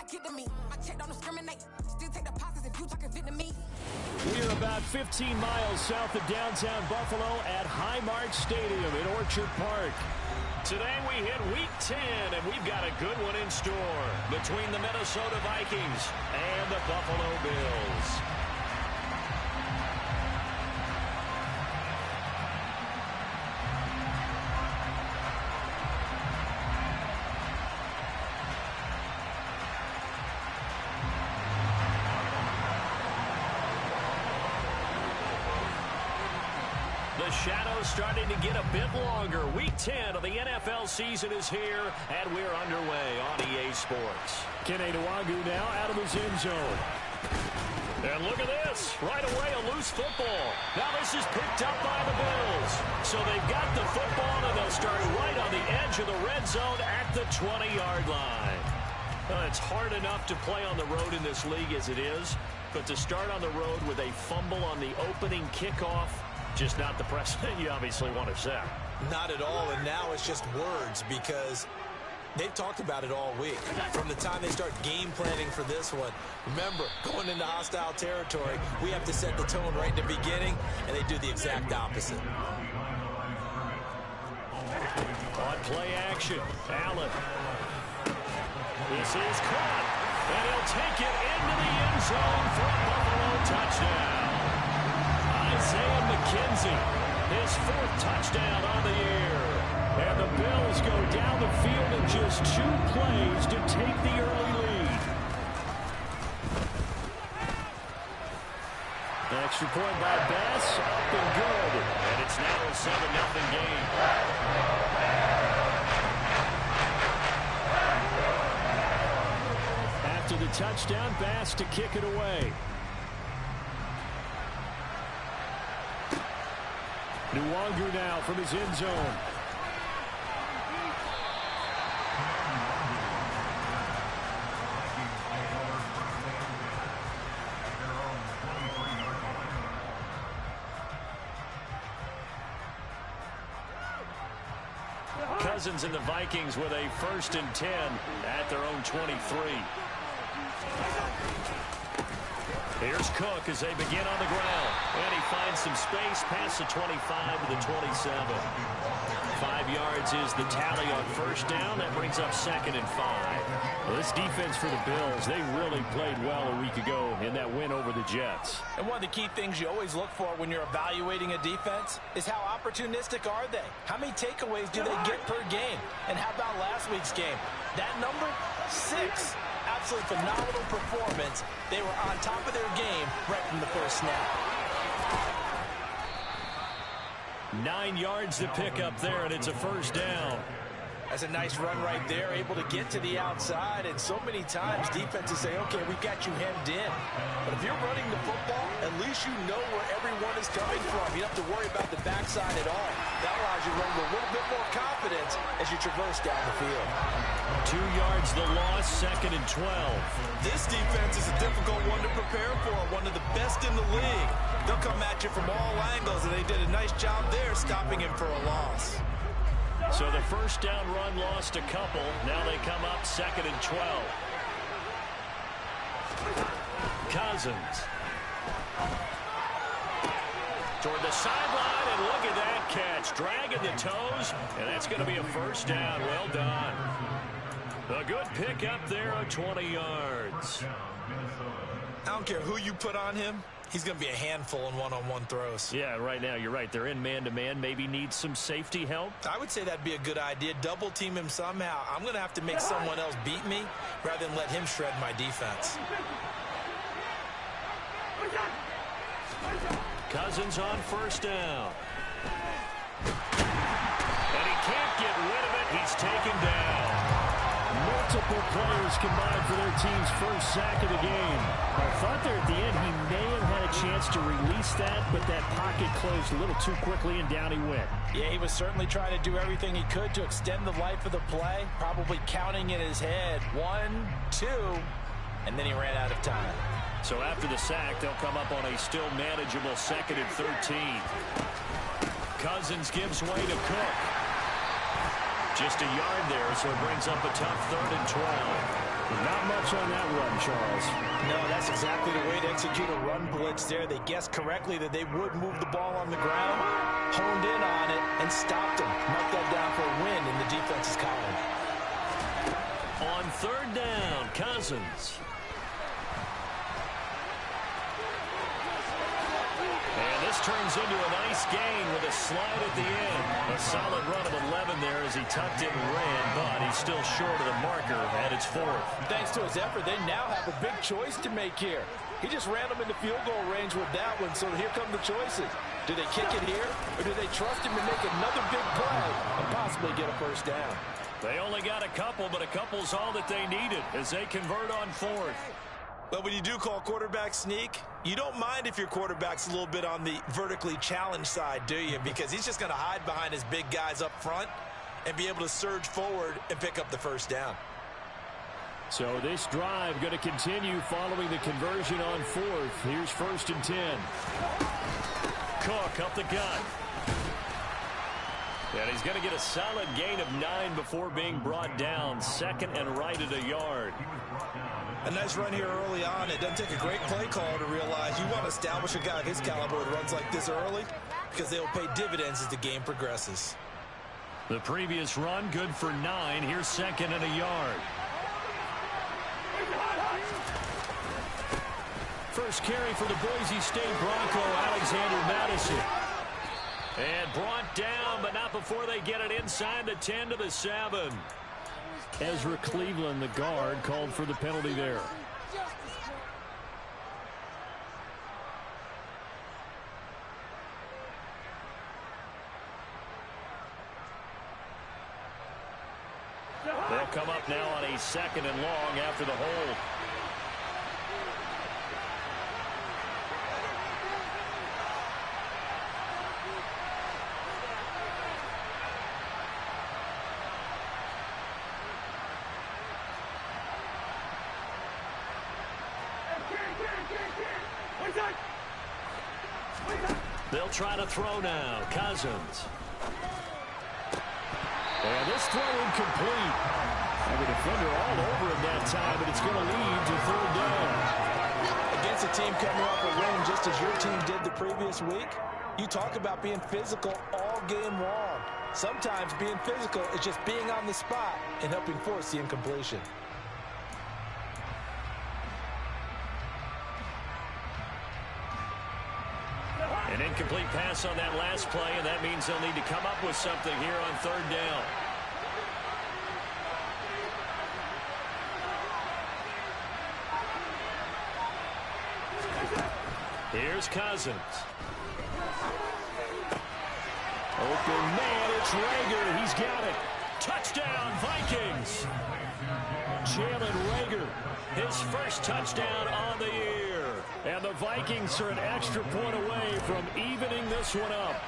get to me. My check don't discriminate. Still take deposits if you talking Vietnamese. We are about 15 miles south of downtown Buffalo at Highmark Stadium in Orchard Park. Today we hit Week 10, and we've got a good one in store between the Minnesota Vikings and the Buffalo Bills. The shadow's starting to get a bit longer. Week 10 of the NFL season is here, and we're underway on EA Sports. Kene Nwangwu now out of his end zone. And look at this. Right away, a loose football. Now this is picked up by the Bills. So they've got the football, and they'll start right on the edge of the red zone at the 20-yard line. It's hard enough to play on the road in this league as it is, but to start on the road with a fumble on the opening kickoff, just not the precedent you obviously want to set. Not at all, and now it's just words because they've talked about it all week. From the time they start game planning for this one, remember, going into hostile territory, we have to set the tone right in the beginning, and they do the exact opposite. On play action, Allen. This is caught, and he'll take it into the end zone for a Buffalo touchdown. Isaiah McKenzie, his 4th touchdown on the year. And the Bills go down the field in just 2 plays to take the early lead. Extra point by Bass, up and good. And it's now a 7-0 game. After the touchdown, Bass to kick it away. Nwangwu now from his end zone. Cousins and the Vikings with a 1st and 10 at their own 23. Here's Cook as they begin on the ground. And he finds some space past the 25 to the 27. 5 yards is the tally on 1st down. That brings up 2nd and 5. Well, this defense for the Bills, they really played well a week ago in that win over the Jets. And one of the key things you always look for when you're evaluating a defense is how opportunistic are they? How many takeaways do they get per game? And how about last week's game? That number, 6. Absolutely phenomenal performance. They were on top of their game right from the first snap. 9 yards to pick up there, and it's a 1st down. That's a nice run right there, able to get to the outside. And so many times defenses say, okay, we've got you hemmed in. But if you're running the football, at least you know where everyone is coming from. You don't have to worry about the backside at all. That allows you to run with a little bit more confidence as you traverse down the field. 2 yards the loss, 2nd and 12. This defense is a difficult one to prepare for, one of the best in the league. They'll come at you from all angles, and they did a nice job there stopping him for a loss. So the 1st down run lost a couple. Now they come up 2nd and 12. Cousins. Toward the sideline, and look at that catch. Dragging the toes, and that's going to be a 1st down. Well done. A good pick up there of 20 yards. I don't care who you put on him. He's going to be a handful in one-on-one throws. Yeah, right now you're right. They're in man-to-man. Maybe needs some safety help. I would say that'd be a good idea. Double team him somehow. I'm going to have to make someone else beat me rather than let him shred my defense. Cousins on 1st down. And he can't get rid of it. He's taken down. Multiple players combined for their team's 1st sack of the game. I thought there at the end he may have had a chance to release that, but that pocket closed a little too quickly, and down he went. Yeah, he was certainly trying to do everything he could to extend the life of the play, probably counting in his head 1, 2, and then he ran out of time. So after the sack, they'll come up on a still manageable 2nd and 13. Cousins gives way to Cook. Just a yard there, so it brings up a tough 3rd and 12. Not much on that run, Charles. No, that's exactly the way to execute a run blitz there. They guessed correctly that they would move the ball on the ground, honed in on it, and stopped them. Marked that down for a win in the defense's column. On third down, Cousins. And this turns into a nice gain with a slide at the end. A solid run of 11 there as he tucked it and ran, but he's still short of the marker, and it's fourth. Thanks to his effort, they now have a big choice to make here. He just ran them into field goal range with that one, so here come the choices. Do they kick it here, or do they trust him to make another big play and possibly get a first down? They only got a couple, but a couple's all that they needed as they convert on fourth. But when you do call quarterback sneak, you don't mind if your quarterback's a little bit on the vertically challenged side, do you? Because he's just going to hide behind his big guys up front and be able to surge forward and pick up the first down. So this drive going to continue following the conversion on fourth. Here's 1st and 10. Cook up the gut. And he's going to get a solid gain of 9 before being brought down. 2nd and right at a yard. A nice run here early on. It doesn't take a great play call to realize you want to establish a guy of his caliber with runs like this early because they will pay dividends as the game progresses. The previous run good for 9. Here's 2nd and a yard. First carry for the Boise State Bronco, Alexander Madison. And brought down, but not before they get it inside the 10 to the 7. Ezra Cleveland, the guard, called for the penalty there. They'll come up now on a 2nd and long after the hold. They'll try to throw now. Cousins. And this throw incomplete. And the defender all over him that time, but it's going to lead to 3rd down. Against a team coming off a win just as your team did the previous week, you talk about being physical all game long. Sometimes being physical is just being on the spot and helping force the incompletion. An incomplete pass on that last play, and that means they'll need to come up with something here on 3rd down. Here's Cousins. Open man, it's Rager. He's got it. Touchdown, Vikings. Jalen Rager, his first touchdown on the year. And the Vikings are an extra point away from evening this one up.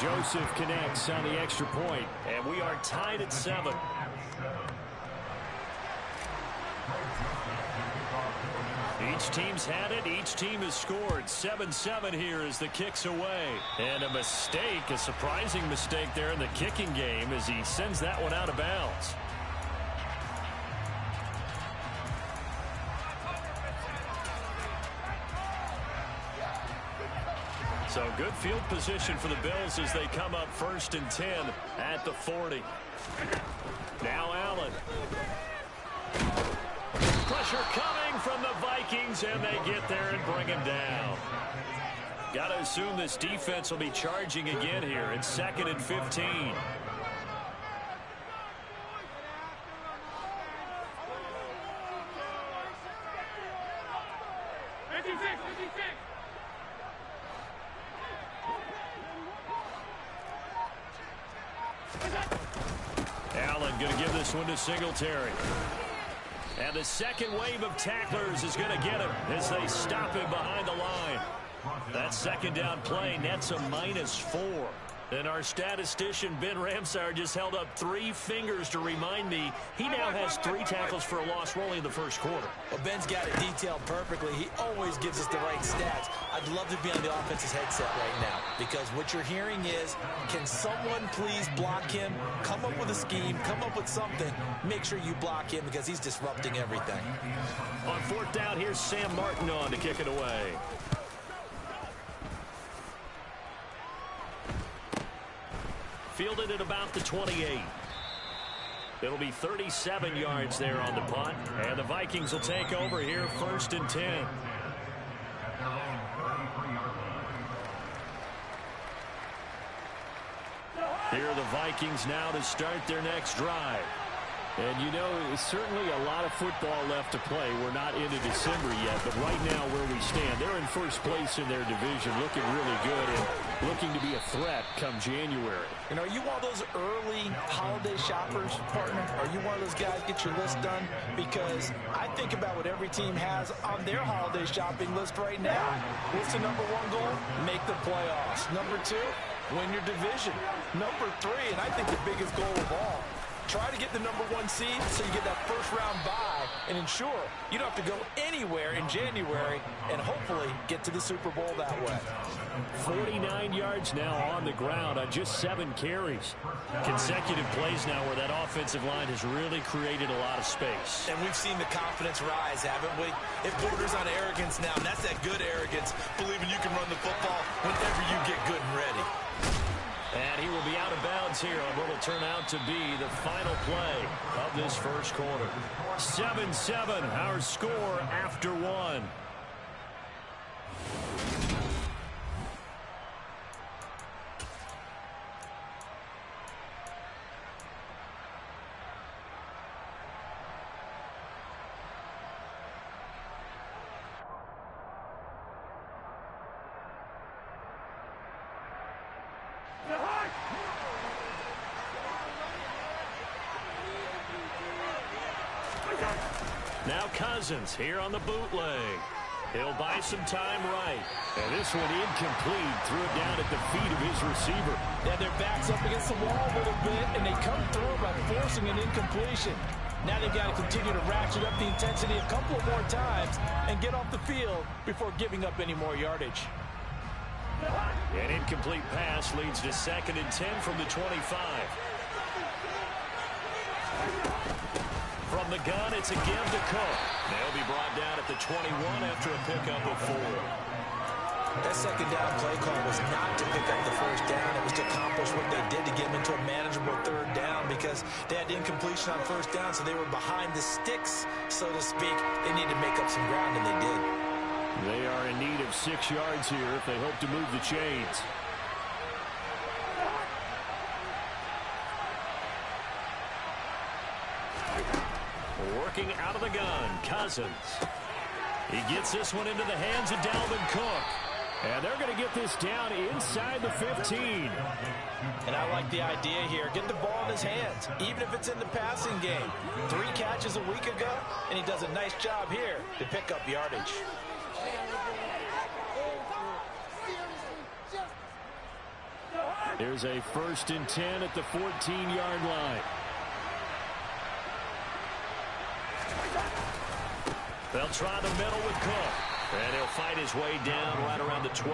Joseph connects on the extra point, and we are tied at 7. Each team's had it. Each team has scored. 7-7 here as the kick's away. And a mistake, a surprising mistake there in the kicking game as he sends that one out of bounds. So good field position for the Bills as they come up 1st and 10 at the 40. Now Allen. Pressure coming from the Vikings, and they get there and bring him down. Got to assume this defense will be charging again here. It's 2nd and 15. Allen going to give this one to Singletary. And the second wave of tacklers is going to get him as they stop him behind the line. That 2nd down play nets a -4. And our statistician, Ben Ramsar, just held up 3 fingers to remind me he now has 3 tackles for a loss rolling in the first quarter. Well, Ben's got it detailed perfectly. He always gives us the right stats. I'd love to be on the offense's headset right now because what you're hearing is, can someone please block him? Come up with a scheme. Come up with something. Make sure you block him because he's disrupting everything. On 4th down, here's Sam Martin on to kick it away. Fielded at about the 28. It'll be 37 yards there on the punt. And the Vikings will take over here 1st and 10. Here are the Vikings now to start their next drive. And, you know, certainly a lot of football left to play. We're not into December yet, but right now where we stand, they're in first place in their division, looking really good and looking to be a threat come January. And are you one of those early holiday shoppers, partner? Are you one of those guys get your list done? Because I think about what every team has on their holiday shopping list right now. What's the number 1 goal? Make the playoffs. Number 2, win your division. Number 3, and I think the biggest goal of all, try to get the number 1 seed so you get that first-round bye and ensure you don't have to go anywhere in January and hopefully get to the Super Bowl that way. 49 yards now on the ground on just 7 carries. Consecutive plays now where that offensive line has really created a lot of space. And we've seen the confidence rise, haven't we? It borders on arrogance now, and that's that good arrogance, believing you can run the football whenever you get good and ready. And he will be out of bounds here on what will turn out to be the final play of this first quarter. 7-7, our score after 1. Now Cousins here on the bootleg. He'll buy some time right. And this one incomplete. Threw it down at the feet of his receiver. Yeah, their back's up against the wall a little bit, and they come through by forcing an incompletion. Now they've got to continue to ratchet up the intensity a couple of more times and get off the field before giving up any more yardage. An incomplete pass leads to 2nd and 10 from the 25. From the gun, it's a give to Cook. They'll be brought down at the 21 after a pickup of 4. That second down play call was not to pick up the first down. It was to accomplish what they did to get them into a manageable 3rd down because they had incompletion on 1st down, so they were behind the sticks, so to speak. They needed to make up some ground, and they did. They are in need of 6 yards here if they hope to move the chains. Working out of the gun, Cousins. He gets this one into the hands of Dalvin Cook. And they're going to get this down inside the 15. And I like the idea here. Get the ball in his hands, even if it's in the passing game. 3 catches a week ago, and he does a nice job here to pick up yardage. There's a 1st and 10 at the 14-yard line. They'll try the middle with Cook. And he'll fight his way down right around the 12.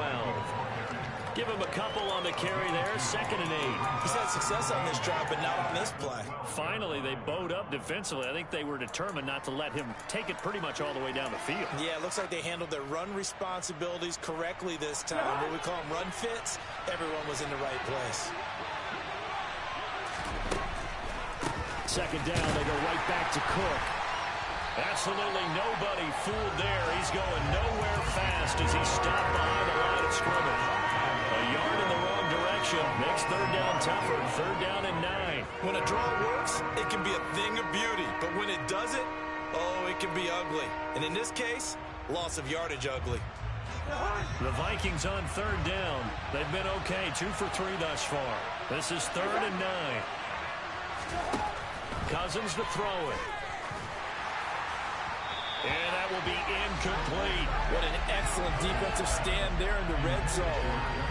Give him a couple on the carry there. 2nd and 8. He's had success on this drive, but not on this play. Finally, they bowed up defensively. I think they were determined not to let him take it pretty much all the way down the field. Yeah, it looks like they handled their run responsibilities correctly this time. What we call them run fits, everyone was in the right place. 2nd down, they go right back to Cook. Absolutely nobody fooled there. He's going nowhere fast as he's stopped behind the line of scrimmage. A yard in the wrong direction makes 3rd down tougher. 3rd down and 9. When a draw works, it can be a thing of beauty. But when it doesn't, oh, it can be ugly. And in this case, loss of yardage ugly. The Vikings on 3rd down. They've been okay. 2 for 3 thus far. This is 3rd and 9. Cousins to throw it. And that will be incomplete. What an excellent defensive stand there in the red zone.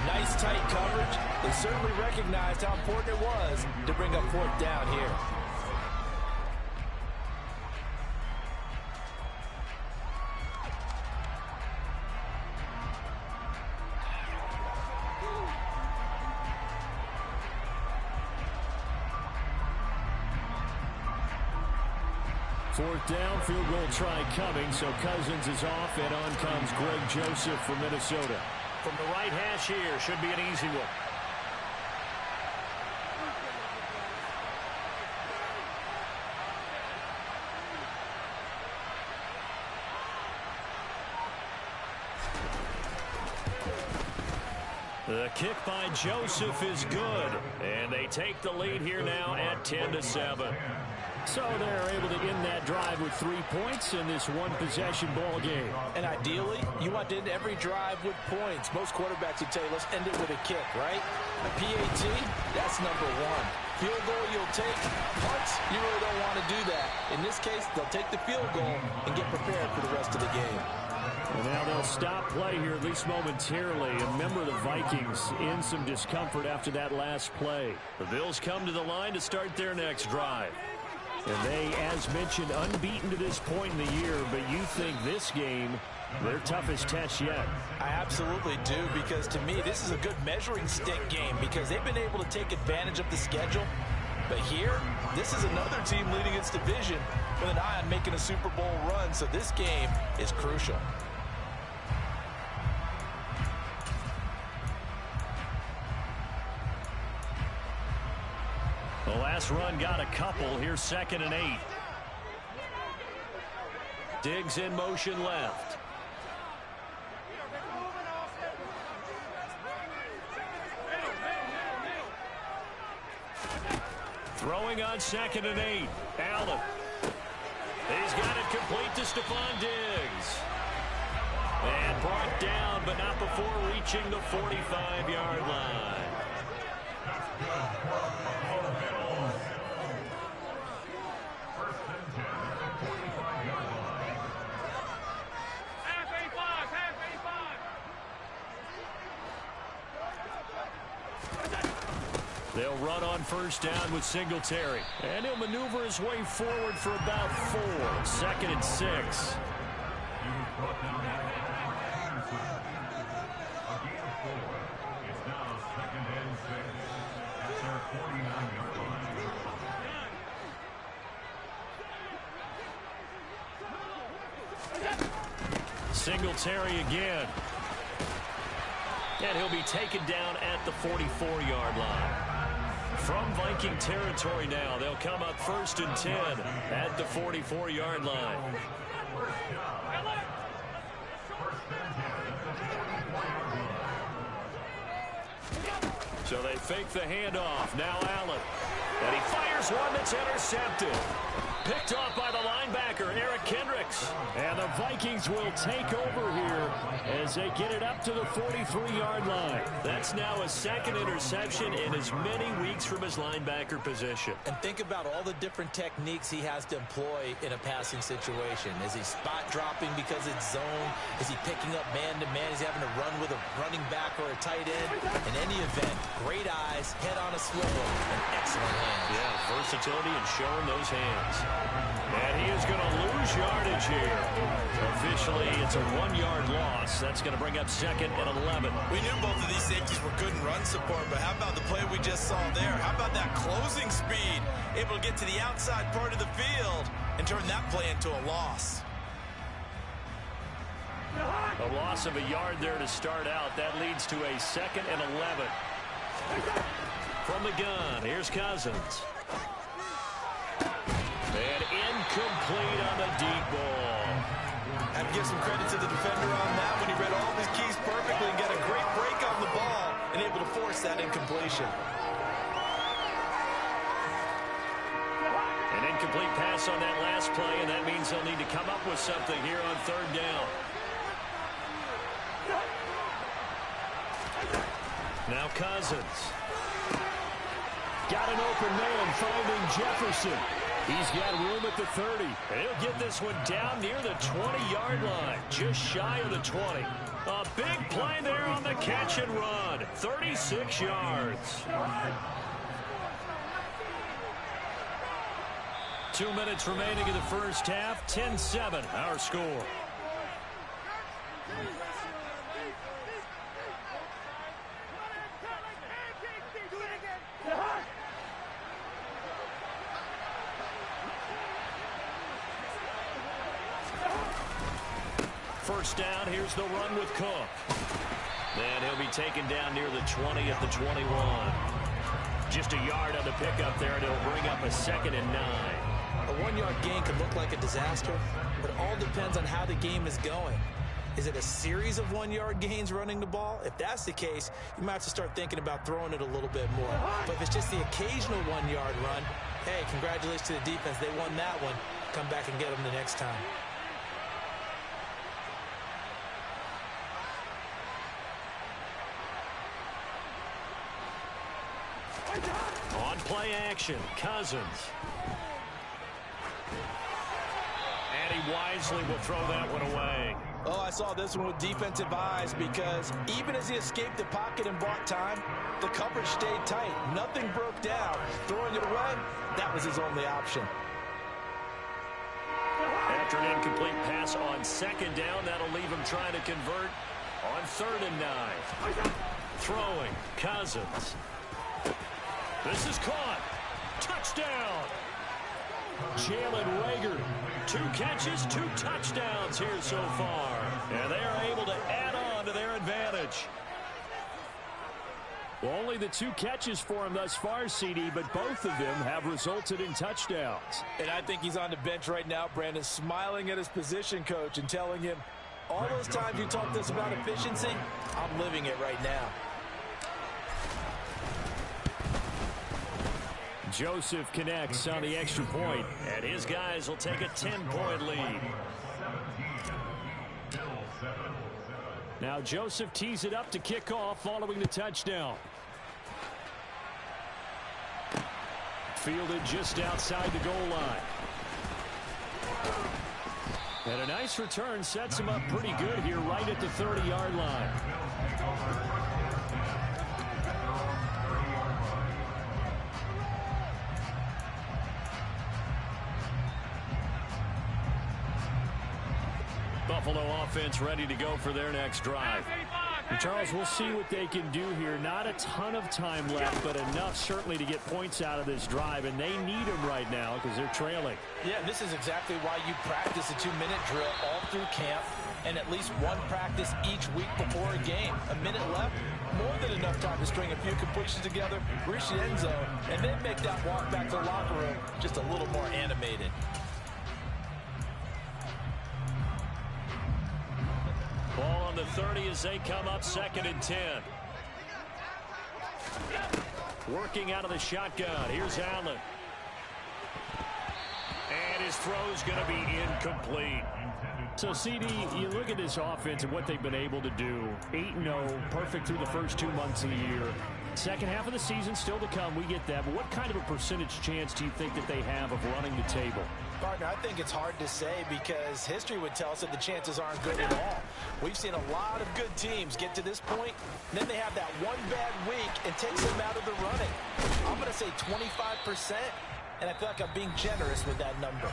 Nice tight coverage. They certainly recognized how important it was to bring up fourth down here. Fourth down, field goal try coming, so Cousins is off, and on comes Greg Joseph from Minnesota. From the right hash here, should be an easy one. The kick by Joseph is good, and they take the lead here now at 10-7. So they're able to end that drive with 3 points in this one-possession ball game. And ideally, you want to end every drive with points. Most quarterbacks would tell you, let's end it with a kick, right? A PAT, that's number one. Field goal you'll take. Punts, you really don't want to do that. In this case, they'll take the field goal and get prepared for the rest of the game. And now they'll stop play here, at least momentarily. And remember, the Vikings in some discomfort after that last play. The Bills come to the line to start their next drive. And they, as mentioned, unbeaten to this point in the year, but you think this game, their toughest test yet. I absolutely do, because to me, this is a good measuring stick game because they've been able to take advantage of the schedule. But here, this is another team leading its division with an eye on making a Super Bowl run, so this game is crucial. The last run got a couple. Here's 2nd and 8. Diggs in motion left. Throwing on 2nd and 8. Allen. He's got it complete to Stephon Diggs. And brought down, but not before reaching the 45-yard line. They'll run on first down with Singletary. And he'll maneuver his way forward for about 4. 2nd and 6. Singletary again. And he'll be taken down at the 44-yard line. From Viking territory now, they'll come up 1st and 10 at the 44-yard line. So they fake the handoff. Now Allen. And he fires one that's intercepted. Picked off by the linebacker, Eric Kendricks. And the Vikings will take over here as they get it up to the 43-yard line. That's now a 2nd interception in as many weeks from his linebacker position. And think about all the different techniques he has to employ in a passing situation. Is he spot dropping because it's zone? Is he picking up man-to-man? Is he having to run with a running back or a tight end? In any event, great eyes, head on a swivel, and excellent hands. Yeah, versatility and showing those hands. And he is going to lose yardage here. Officially, it's a 1-yard loss. That's going to bring up 2nd and 11. We knew both of these safeties were good in run support, but how about the play we just saw there? How about that closing speed? Able to get to the outside part of the field and turn that play into a loss. A loss of a yard there to start out. That leads to a 2nd and 11. From the gun, here's Cousins. And incomplete on the deep ball. Have to give some credit to the defender on that when he read all of his keys perfectly and got a great break on the ball and able to force that incompletion. An incomplete pass on that last play, and that means they'll need to come up with something here on 3rd down. Now Cousins. Got an open man finding Jefferson. He's got room at the 30. He'll get this one down near the 20-yard line, just shy of the 20. A big play there on the catch and run. 36 yards. 2 minutes remaining in the first half. 10-7, our score. First down, here's the run with Cook. And he'll be taken down near the 20 at the 21. Just a yard on the pickup there, and it'll bring up a 2nd and 9. A 1-yard gain could look like a disaster, but it all depends on how the game is going. Is it a series of 1-yard gains running the ball? If that's the case, you might have to start thinking about throwing it a little bit more. But if it's just the occasional 1-yard run, hey, congratulations to the defense. They won that one. Come back and get them the next time. On play action, Cousins. And he wisely will throw that one away. Oh, I saw this one with defensive eyes because even as he escaped the pocket and bought time, the coverage stayed tight. Nothing broke down. Throwing it away, that was his only option. After an incomplete pass on 2nd down, that'll leave him trying to convert on 3rd and 9. Throwing, Cousins. This is caught. Touchdown. Jalen Reagor. 2 catches, 2 touchdowns here so far. And they're able to add on to their advantage. Well, only the 2 catches for him thus far, CD, but both of them have resulted in touchdowns. And I think he's on the bench right now, Brandon, smiling at his position coach and telling him, all those times you talked to us about efficiency, I'm living it right now. Joseph connects on the extra point. And his guys will take a 10-point lead. Now Joseph tees it up to kick off following the touchdown. Fielded just outside the goal line. And a nice return sets him up pretty good here right at the 30-yard line. Buffalo offense ready to go for their next drive. And Charles, we'll see what they can do here. Not a ton of time left, but enough certainly to get points out of this drive, and they need them right now because they're trailing. Yeah, this is exactly why you practice a 2-minute drill all through camp and at least one practice each week before a game. A minute left, more than enough time to string a few completions together, reach the end zone, and then make that walk back to the locker room just a little more animated. Ball on the 30 as they come up 2nd and 10. Working out of the shotgun. Here's Allen. And his throw's going to be incomplete. So, CD, you look at this offense and what they've been able to do. 8-0, perfect through the first 2 months of the year. Second half of the season still to come, we get that. But what kind of a percentage chance do you think that they have of running the table? Partner, I think it's hard to say because history would tell us that the chances aren't good at all. We've seen a lot of good teams get to this point, and then they have that one bad week and takes them out of the running. I'm going to say 25%, and I feel like I'm being generous with that number.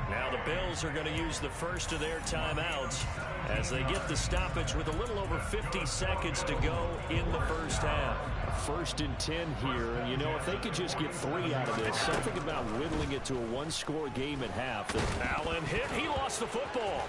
Now the Bills are going to use the first of their timeouts as they get the stoppage with a little over 50 seconds to go in the first half. 1st and 10 here, and you know, if they could just get 3 out of this, something about whittling it to a 1-score game at half. Allen hit, he lost the football.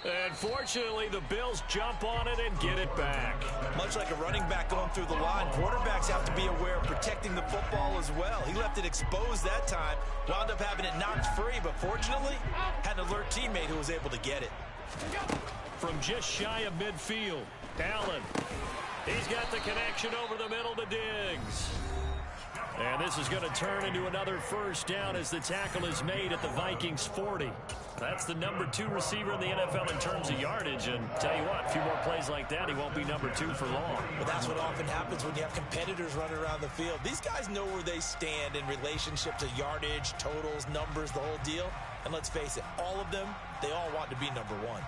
And fortunately, the Bills jump on it and get it back. Much like a running back going through the line, quarterbacks have to be aware of protecting the football as well. He left it exposed that time, wound up having it knocked free, but fortunately, had an alert teammate who was able to get it. From just shy of midfield, Allen. He's got the connection over the middle to Diggs. And this is going to turn into another first down as the tackle is made at the Vikings 40. That's the number 2 receiver in the NFL in terms of yardage. And tell you what, a few more plays like that, he won't be number 2 for long. But that's what often happens when you have competitors running around the field. These guys know where they stand in relationship to yardage, totals, numbers, the whole deal. And let's face it, all of them, they all want to be number 1.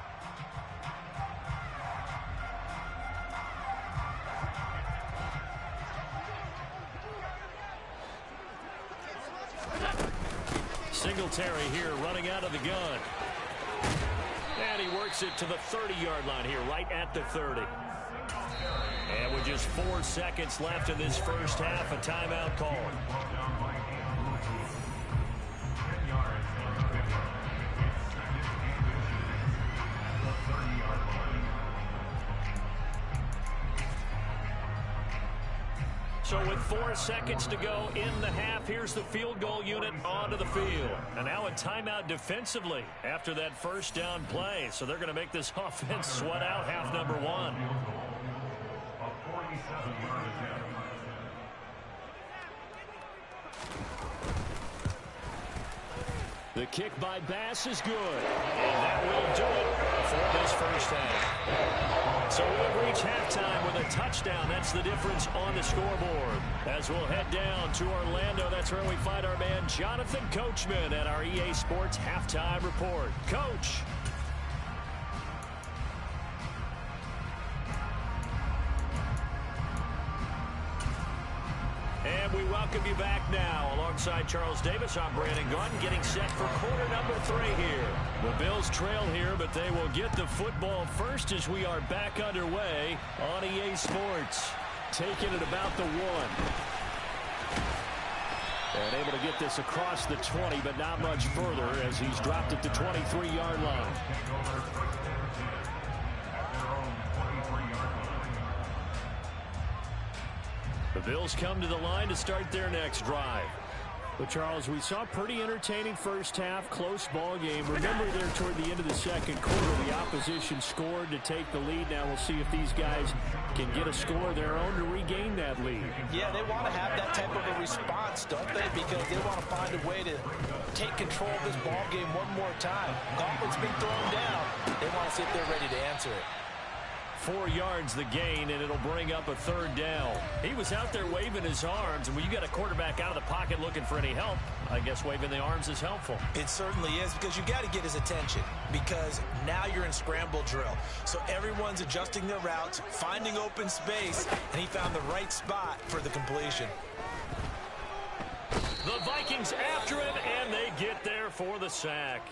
Singletary here running out of the gun. And he works it to the 30-yard line here, right at the 30. And with just 4 seconds left in this first half, a timeout called. So with 4 seconds to go in the half, here's the field goal unit onto the field. And now a timeout defensively after that first down play. So they're going to make this offense sweat out half number 1. The kick by Bass is good. And that will do it for this first half. So we'll reach halftime with a touchdown. That's the difference on the scoreboard. As we'll head down to Orlando, that's where we find our man Jonathan Coachman at our EA Sports Halftime Report. Coach. And we welcome you back now. Alongside Charles Davis, I'm Brandon Gunn, getting set for quarter number 3 here. The Bills trail here, but they will get the football first as we are back underway on EA Sports. Taking it about the 1. And able to get this across the 20, but not much further as he's dropped at the 23-yard line. The Bills come to the line to start their next drive. Well, Charles, we saw a pretty entertaining first half, close ball game. Remember there toward the end of the second quarter, the opposition scored to take the lead. Now we'll see if these guys can get a score of their own to regain that lead. Yeah, they want to have that type of a response, don't they? Because they want to find a way to take control of this ball game one more time. Gauntlet's been thrown down. They want to see if they're ready to answer it. 4 yards the gain, and it'll bring up a 3rd down. He was out there waving his arms, and when you got a quarterback out of the pocket looking for any help, I guess waving the arms is helpful. It certainly is, because you got to get his attention, because now you're in scramble drill. So everyone's adjusting their routes, finding open space, and he found the right spot for the completion. The Vikings after him, and they get there for the sack.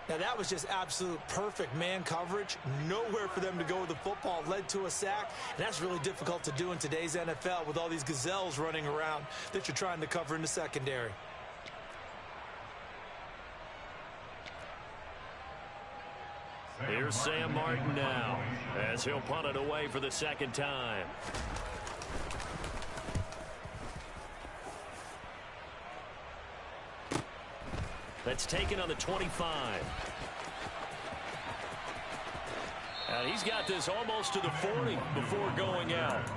Now, that was just absolute perfect man coverage. Nowhere for them to go with the football. Led to a sack. And that's really difficult to do in today's NFL with all these gazelles running around that you're trying to cover in the secondary. Here's Sam Martin now as he'll punt it away for the 2nd time. That's taken on the 25. And he's got this almost to the 40 before going out.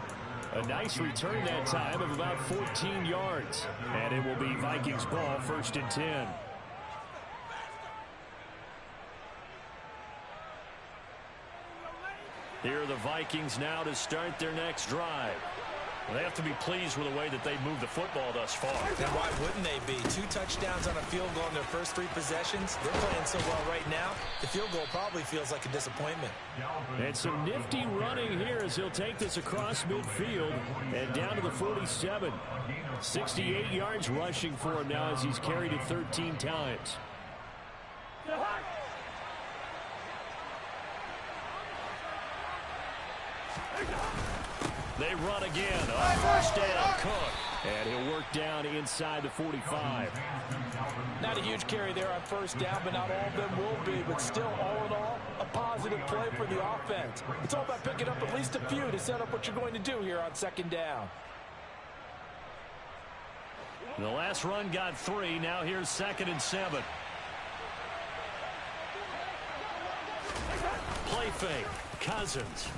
A nice return that time of about 14 yards. And it will be Vikings ball, 1st and 10. Here are the Vikings now to start their next drive. They have to be pleased with the way that they've moved the football thus far. And why wouldn't they be? 2 touchdowns on a field goal in their first 3 possessions. They're playing so well right now, the field goal probably feels like a disappointment. And some nifty running here as he'll take this across midfield and down to the 47. 68 yards rushing for him now as he's carried it 13 times. They run again on 1st down. Cook. And he'll work down inside the 45. Not a huge carry there on 1st down, but not all of them will be. But still, all in all, a positive play for the offense. It's all about picking up at least a few to set up what you're going to do here on 2nd down. The last run got 3. Now here's 2nd and 7. Play fake. Cousins.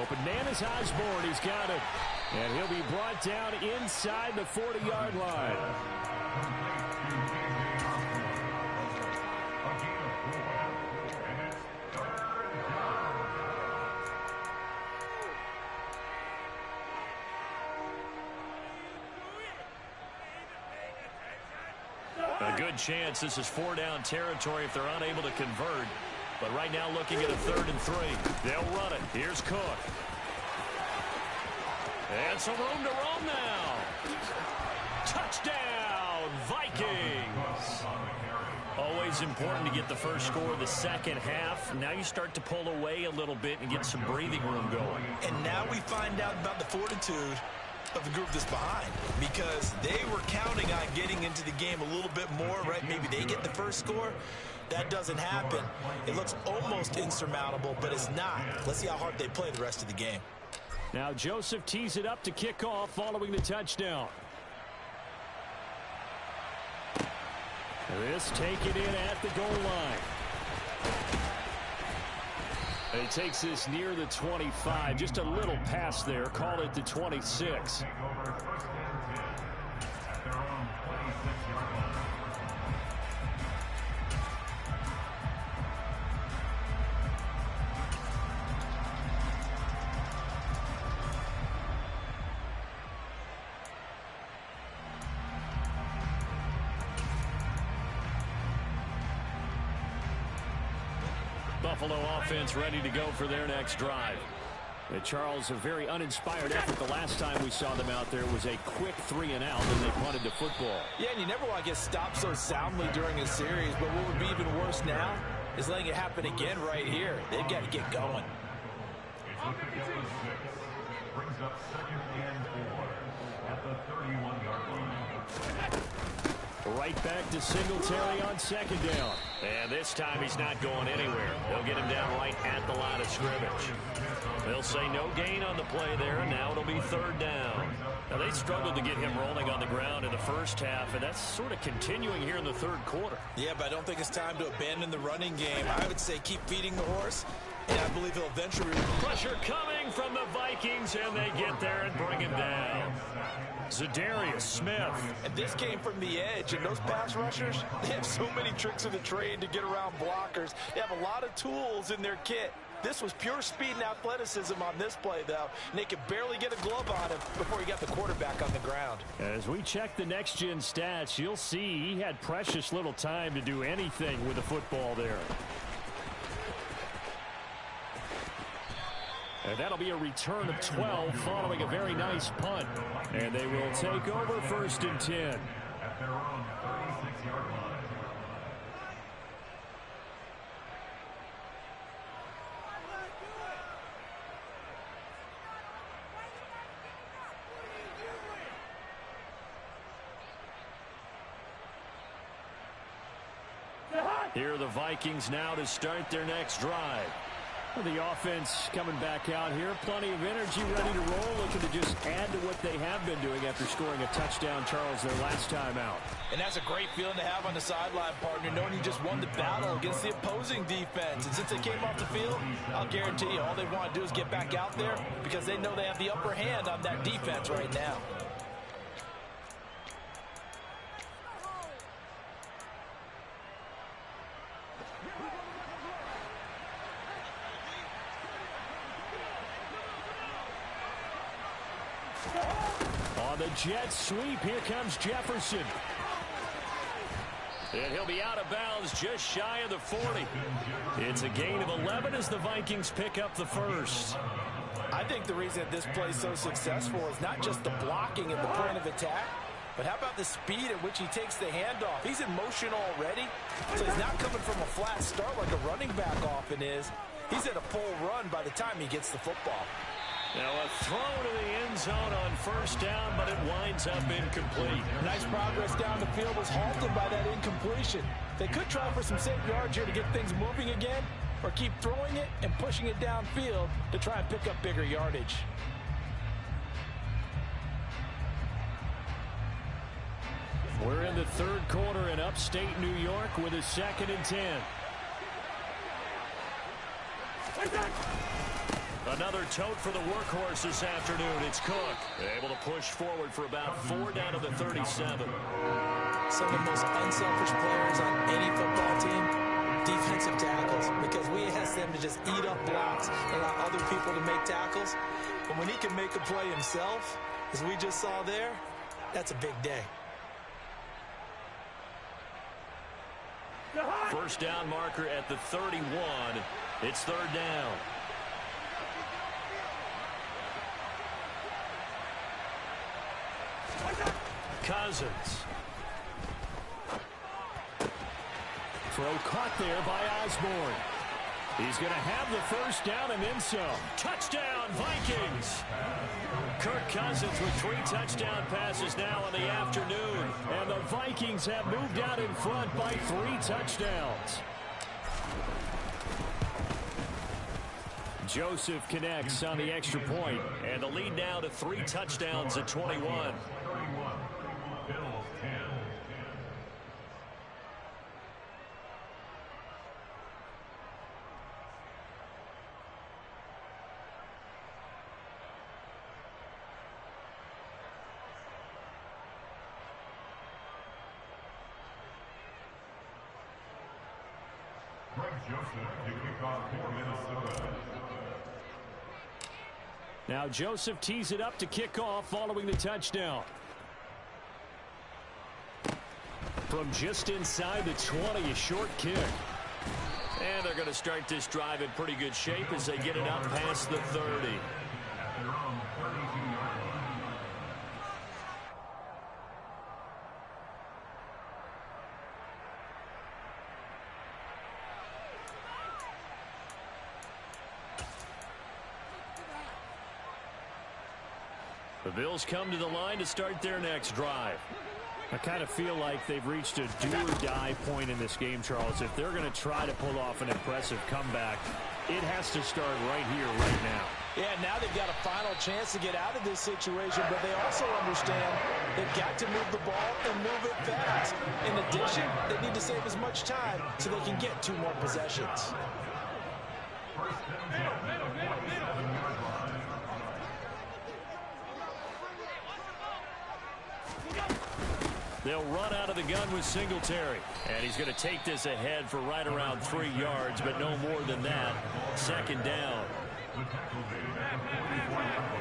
Open man is Osborne. He's got it. And he'll be brought down inside the 40-yard line. A good chance this is 4-down territory if they're unable to convert. But right now looking at a 3rd and 3. They'll run it. Here's Cook. And some room to roam now. Touchdown, Vikings. Always important to get the first score of the second half. Now you start to pull away a little bit and get some breathing room going. And now we find out about the fortitude of the group that's behind, because they were counting on getting into the game a little bit more, right? Maybe they get the first score. That doesn't happen. It looks almost insurmountable, but it's not. Let's see how hard they play the rest of the game. Now Joseph tees it up to kick off following the touchdown. This taken in at the goal line. And he takes this near the 25. Just a little pass there. Call it the 26. Buffalo offense ready to go for their next drive. And Charles, a very uninspired effort the last time we saw them out there was a quick 3-and-out, and they punted the football. Yeah, and you never want to get stopped so soundly during a series, but what would be even worse now is letting it happen again right here. They've got to get going. Brings up 2nd and 4 at the 31-yard line. Right back to Singletary on 2nd down. And this time he's not going anywhere. They'll get him down right at the line of scrimmage. They'll say no gain on the play there, and now it'll be 3rd down. Now, they struggled to get him rolling on the ground in the first half, and that's sort of continuing here in the 3rd quarter. Yeah, but I don't think it's time to abandon the running game. I would say keep feeding the horse, and I believe he'll eventually... Pressure coming from the Vikings, and they get there and bring him down. Za'Darius Smith. And this came from the edge, and those pass rushers, they have so many tricks of the trade to get around blockers. They have a lot of tools in their kit. This was pure speed and athleticism on this play, though, and they could barely get a glove on him before he got the quarterback on the ground. As we check the next-gen stats, you'll see he had precious little time to do anything with the football there. And that'll be a return of 12 following a very nice punt. And they will take over 1st and 10. At their own 36-yard line. Here are the Vikings now to start their next drive. The offense coming back out here. Plenty of energy, ready to roll, looking to just add to what they have been doing after scoring a touchdown, Charles, their last time out. And that's a great feeling to have on the sideline, partner, knowing you just won the battle against the opposing defense. And since they came off the field, I'll guarantee you all they want to do is get back out there because they know they have the upper hand on that defense right now. On the jet sweep, here comes Jefferson. And he'll be out of bounds just shy of the 40. It's a gain of 11 as the Vikings pick up the first. I think the reason that this play is so successful is not just the blocking at the point of attack, but how about the speed at which he takes the handoff? He's in motion already, so he's not coming from a flat start like a running back often is. He's at a full run by the time he gets the football. Now a throw to the end zone on 1st down, but it winds up incomplete. Nice progress down the field was halted by that incompletion. They could try for some safe yards here to get things moving again, or keep throwing it and pushing it downfield to try and pick up bigger yardage. We're in the 3rd quarter in upstate New York with a 2nd and 10. Another tote for the workhorse this afternoon. It's Cook. Able to push forward for about 4 down to the 37. Some of the most unselfish players on any football team, defensive tackles, because we ask them to just eat up blocks and allow other people to make tackles. And when he can make a play himself, as we just saw there, that's a big day. First down marker at the 31. It's third down. Cousins. Throw caught there by Osborne. He's going to have the first down and then some. Touchdown, Vikings! Kirk Cousins with 3 touchdown passes now in the afternoon. And the Vikings have moved out in front by 3 touchdowns. Joseph connects on the extra point. And the lead now to 3 touchdowns at 21. 31. Bills 10. Greg Joseph to kick off for Minnesota. Now Joseph tees it up to kick off following the touchdown. From just inside the 20, a short kick. And they're going to start this drive in pretty good shape as they get it up past the 30. At their own 32-yard line. The Bills come to the line to start their next drive. I kind of feel like they've reached a do-or-die point in this game, Charles. If they're going to try to pull off an impressive comeback, it has to start right here, right now. Yeah, now they've got a final chance to get out of this situation, but they also understand they've got to move the ball and move it fast. In addition, they need to save as much time so they can get 2 more possessions. First and 10 at the 47-yard line. They'll run out of the gun with Singletary. And he's going to take this ahead for right around 3 yards, but no more than that. Second down. The tackle made at the 44-yard line.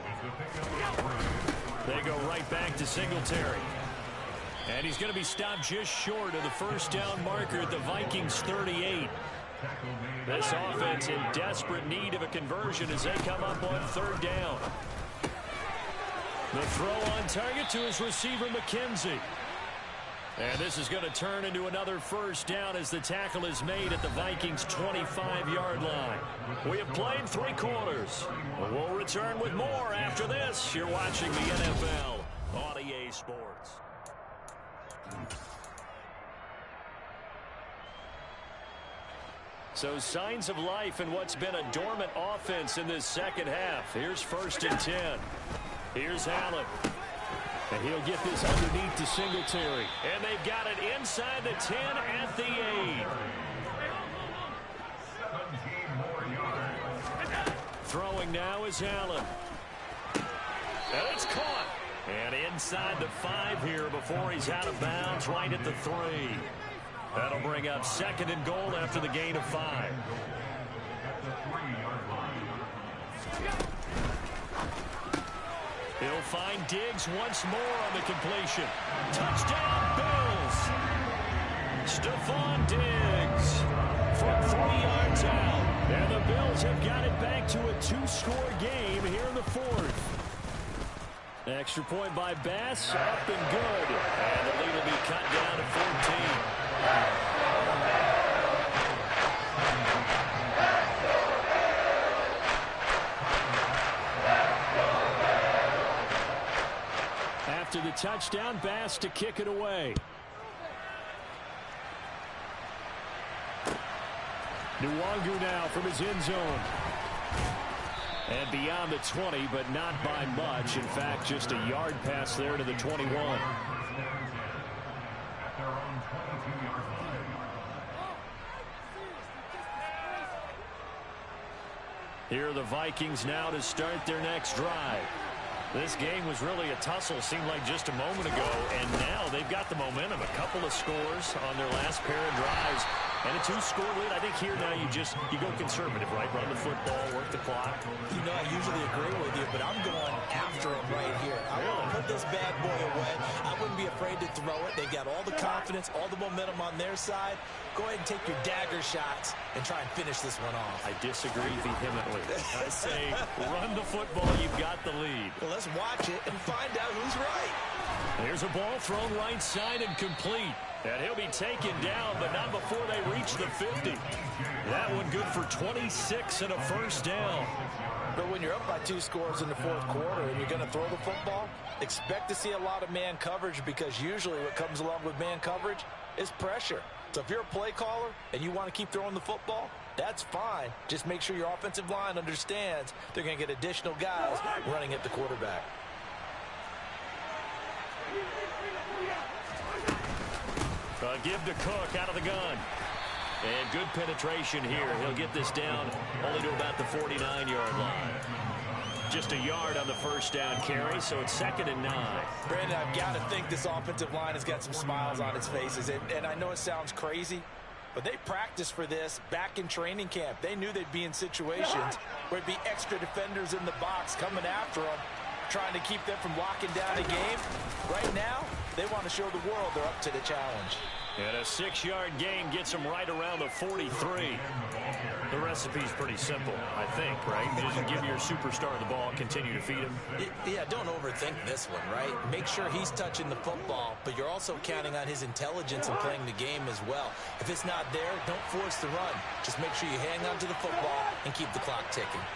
It's a pickup of 3. They go right back to Singletary. And he's going to be stopped just short of the first down marker at the Vikings 38. This offense in desperate need of a conversion as they come up on third down. The throw on target to his receiver, McKenzie. And this is going to turn into another first down as the tackle is made at the Vikings' 25-yard line. We have played 3 quarters. We'll return with more after this. You're watching the NFL on EA Sports. So signs of life in what's been a dormant offense in this second half. Here's first and 10. Here's Allen. And he'll get this underneath to Singletary. And they've got it inside the 10 at the 8. 17 more yards. Throwing now is Allen. And it's caught. And inside the 5 here before he's out of bounds right at the 3. That'll bring up second and goal after the gain of 5. At the 3-yard line. He'll find Diggs once more on the completion. Touchdown, Bills! Stephon Diggs from 3 yards out. And the Bills have got it back to a 2-score game here in the 4th. Extra point by Bass, up and good. And the lead will be cut down to 14. After the touchdown, Bass to kick it away. Nwangu now from his end zone. And beyond the 20, but not by much. In fact, just a yard pass there to the 21. At their own 22-yard line. Here are the Vikings now to start their next drive. This game was really a tussle, seemed like just a moment ago, and now they've got the momentum. A couple of scores on their last pair of drives. And a 2-score lead. I think here now you go conservative, right? Run the football, work the clock. You know, I usually agree with you, but I'm going after him right here. I want to put this bad boy away. I wouldn't be afraid to throw it. They've got all the confidence, all the momentum on their side. Go ahead and take your dagger shots and try and finish this one off. I disagree vehemently. I say run the football. You've got the lead. Well, let's watch it and find out who's right. There's a ball thrown right side and complete. And he'll be taken down, but not before they reach the 50. That one good for 26 and a first down. But when you're up by 2 scores in the fourth quarter and you're going to throw the football, expect to see a lot of man coverage, because usually what comes along with man coverage is pressure. So if you're a play caller and you want to keep throwing the football, that's fine. Just make sure your offensive line understands they're going to get additional guys running at the quarterback. Give to Cook out of the gun. And good penetration here. He'll get this down only to about the 49-yard line. Just a yard on the first down carry, so it's 2nd and 9. Brandon, I've got to think this offensive line has got some smiles on its faces. And I know it sounds crazy, but they practiced for this back in training camp. They knew they'd be in situations where it'd be extra defenders in the box coming after them, trying to keep them from locking down a game. Right now, they want to show the world they're up to the challenge. And a 6-yard gain gets them right around the 43. The recipe's pretty simple, I think, right? Just give your superstar the ball, continue to feed him. Yeah, don't overthink this one, right? Make sure he's touching the football, but you're also counting on his intelligence in playing the game as well. If it's not there, don't force the run. Just make sure you hang on to the football and keep the clock ticking.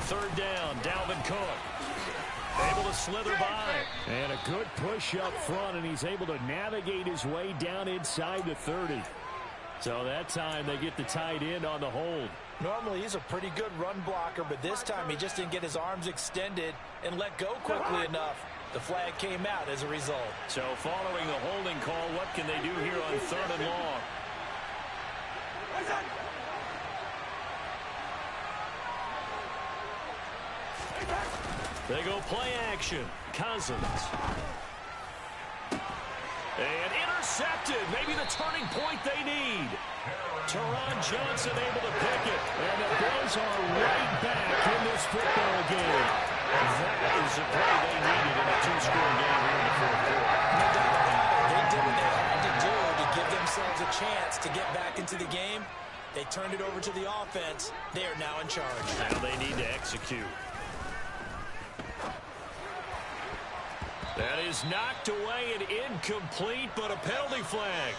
3rd down, Dalvin Cook. Able to slither by. And a good push up front, and he's able to navigate his way down inside the 30. So that time they get the tight end on the hold. Normally he's a pretty good run blocker, but this time he just didn't get his arms extended and let go quickly enough. The flag came out as a result. So following the holding call, what can they do here on 3rd and long? They go play action. Cousins. And intercepted. Maybe the turning point they need. Teron Johnson able to pick it. And the Bills are right back in this football game. That is the play they needed in a 2-score game here in the fourth quarter. No doubt about it. They did what they had to do to give themselves a chance to get back into the game. They turned it over to the offense. They are now in charge. Now they need to execute. That is knocked away and incomplete, but a penalty flag.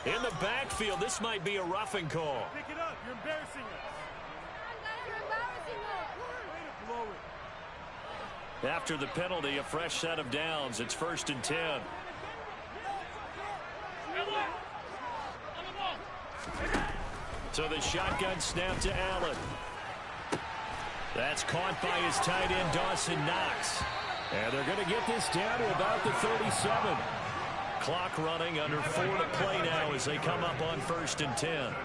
In the backfield, this might be a roughing call. Pick it up. You're embarrassing us. You're embarrassing us. Way to blow it. After the penalty, a fresh set of downs. It's 1st and 10. So the shotgun snap to Allen. That's caught by his tight end, Dawson Knox. And they're going to get this down to about the 37. Clock running, under 4 to play now as they come up on 1st and 10.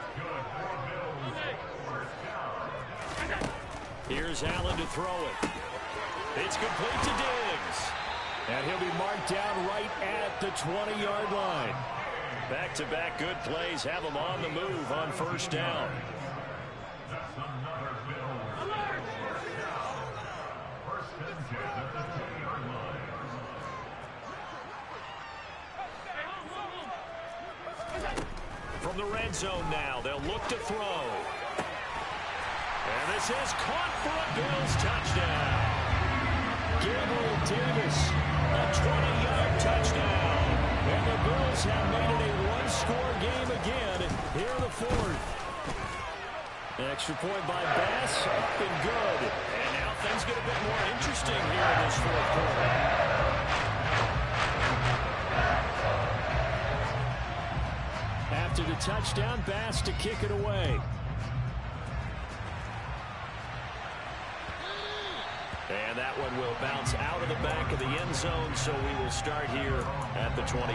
Here's Allen to throw it. It's complete to Diggs. And he'll be marked down right at the 20-yard line. Back-to-back good plays have him on the move on 1st down. From the red zone now, they'll look to throw. And this is caught for a Bills touchdown. Gabriel Davis, a 20-yard touchdown. And the Bills have made it a 1-score game again here in the 4th. Extra point by Bass, up and good. And now things get a bit more interesting here in this 4th quarter. After the touchdown, Bass to kick it away. And that one will bounce out of the back of the end zone, so we will start here at the 25.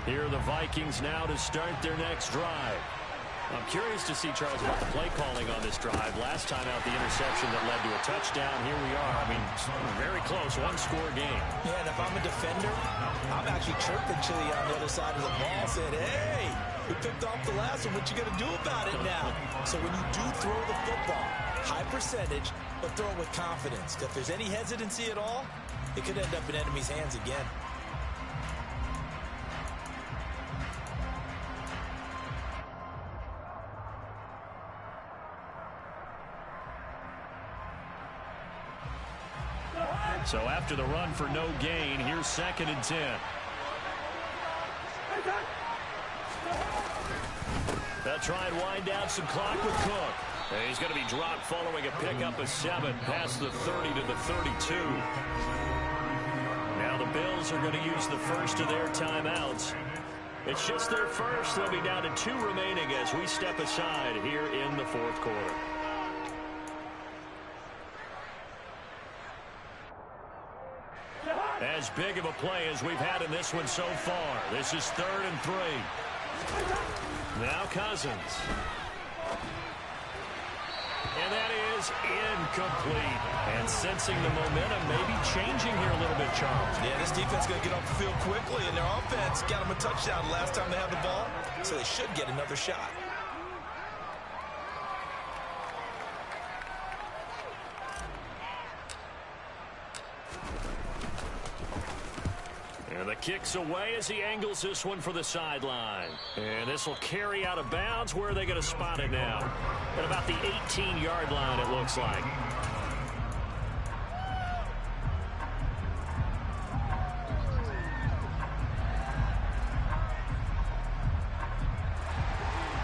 Here are the Vikings now to start their next drive. I'm curious to see, Charles, about the play calling on this drive. Last time out, the interception that led to a touchdown. Here we are. I mean, very close, one-score game. Yeah, and if I'm a defender, I'm actually chirping Chili on the other side of the ball, saying, hey, we picked off the last one. What you going to do about it now? So when you do throw the football, high percentage, but throw it with confidence. If there's any hesitancy at all, it could end up in enemy's hands again. So after the run for no gain, here's 2nd and 10. They'll try and wind down some clock with Cook. And he's going to be dropped following a pickup of 7 past the 30 to the 32. Now the Bills are going to use the first of their timeouts. It's just their first. They'll be down to 2 remaining as we step aside here in the 4th quarter. As big of a play as we've had in this one so far. This is 3rd and 3. Now Cousins. And that is incomplete. And sensing the momentum maybe changing here a little bit, Charles. Yeah, this defense is going to get off the field quickly, and their offense got them a touchdown last time they had the ball, so they should get another shot. And the kick's away as he angles this one for the sideline. And this will carry out of bounds. Where are they going to spot it now? At about the 18-yard line, it looks like.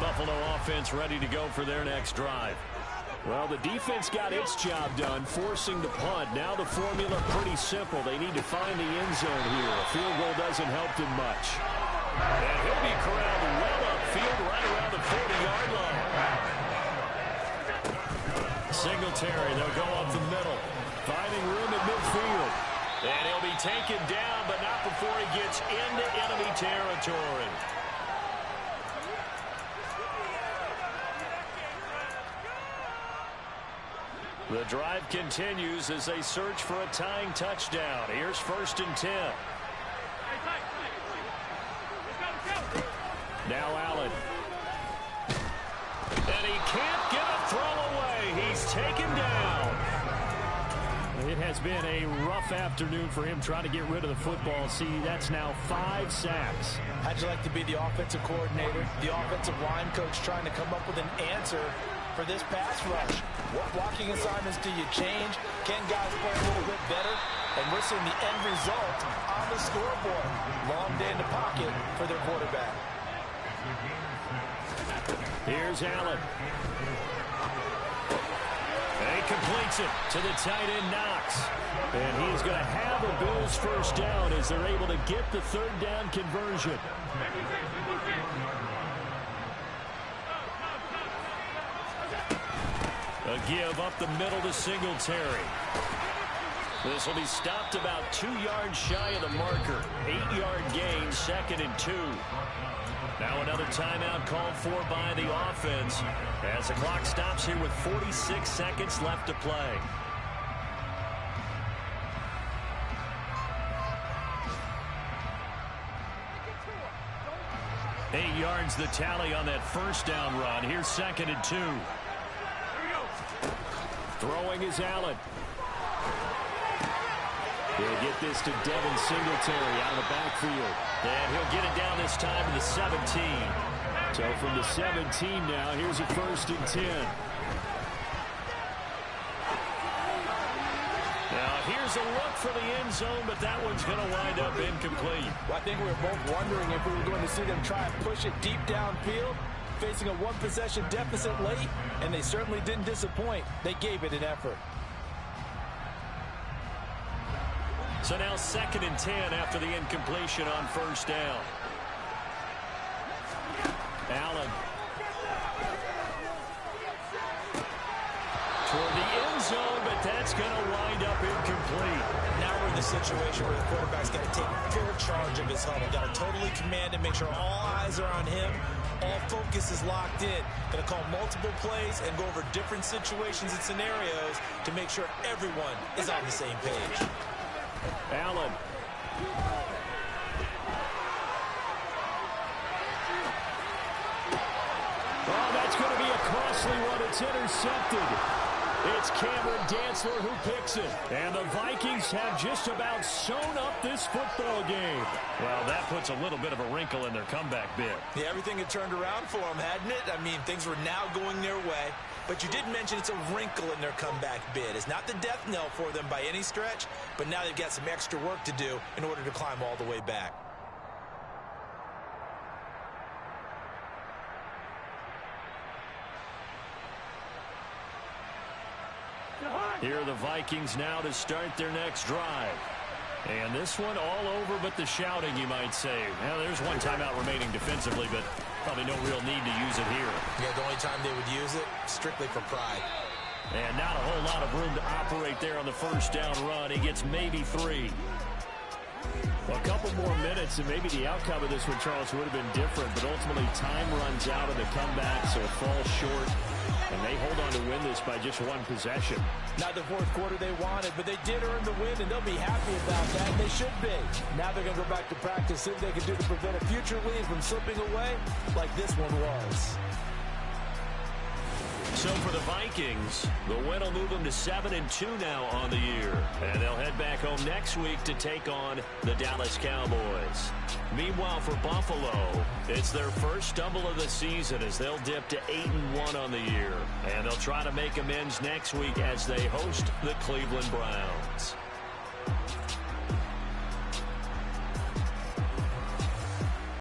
Buffalo offense ready to go for their next drive. Well, the defense got its job done, forcing the punt. Now the formula pretty simple. They need to find the end zone here. A field goal doesn't help them much. And he'll be corralled well upfield right around the 40-yard line. Singletary, they'll go up the middle, finding room at midfield. And he'll be taken down, but not before he gets into enemy territory. The drive continues as they search for a tying touchdown. Here's 1st and 10. Now Allen. And he can't get a throw away. He's taken down. It has been a rough afternoon for him trying to get rid of the football. See, that's now 5 sacks. How'd you like to be the offensive coordinator, the offensive line coach trying to come up with an answer for this pass rush? What blocking assignments do you change? Can guys play a little bit better? And we're seeing the end result on the scoreboard. Long day in the pocket for their quarterback. Here's Allen. And he completes it to the tight end Knox. And he is going to have a Bills first down as they're able to get the 3rd down conversion. A give up the middle to Singletary. This will be stopped about 2 yards shy of the marker. 8-yard gain, 2nd and 2. Now another timeout called for by the offense as the clock stops here with 46 seconds left to play. Eight yards the tally on that first down run. Here's 2nd and 2. Throwing is Allen. He'll get this to Devin Singletary out of the backfield. And he'll get it down this time to the 17. So from the 17 now, here's a 1st and 10. Now here's a look for the end zone, but that one's going to wind up incomplete. Well, I think we were both wondering if we were going to see them try and push it deep downfield, facing a 1-possession deficit late, and they certainly didn't disappoint. They gave it an effort. So now 2nd and 10 after the incompletion on 1st down. Allen. Toward the end zone, but that's going to wind up incomplete. Now we're in the a situation where the quarterback's got to take full charge of his huddle. Got to totally command it, make sure all eyes are on him. All focus is locked in. Going to call multiple plays and go over different situations and scenarios to make sure everyone is on the same page. Allen. Oh, that's going to be a costly one. It's intercepted. It's Cameron Dantzler who picks it. And the Vikings have just about sewn up this football game. Well, that puts a little bit of a wrinkle in their comeback bid. Yeah, everything had turned around for them, hadn't it? I mean, things were now going their way. But you did mention it's a wrinkle in their comeback bid. It's not the death knell for them by any stretch, but now they've got some extra work to do in order to climb all the way back. Here are the Vikings now to start their next drive. And this one all over but the shouting, you might say. Well, there's one timeout remaining defensively, but probably no real need to use it here. Yeah, the only time they would use it, strictly for pride. And not a whole lot of room to operate there on the first down run. He gets maybe 3. Well, a couple more minutes, and maybe the outcome of this one, Charles, would have been different. But ultimately, time runs out of the comeback, so it falls short. And they hold on to win this by just one possession. Not the fourth quarter they wanted, but they did earn the win, and they'll be happy about that, and they should be. Now they're going to go back to practice, see what they can do to prevent a future lead from slipping away like this one was. So for the Vikings, the win will move them to 7-2 now on the year. And they'll head back home next week to take on the Dallas Cowboys. Meanwhile, for Buffalo, it's their first stumble of the season as they'll dip to 8-1 on the year. And they'll try to make amends next week as they host the Cleveland Browns.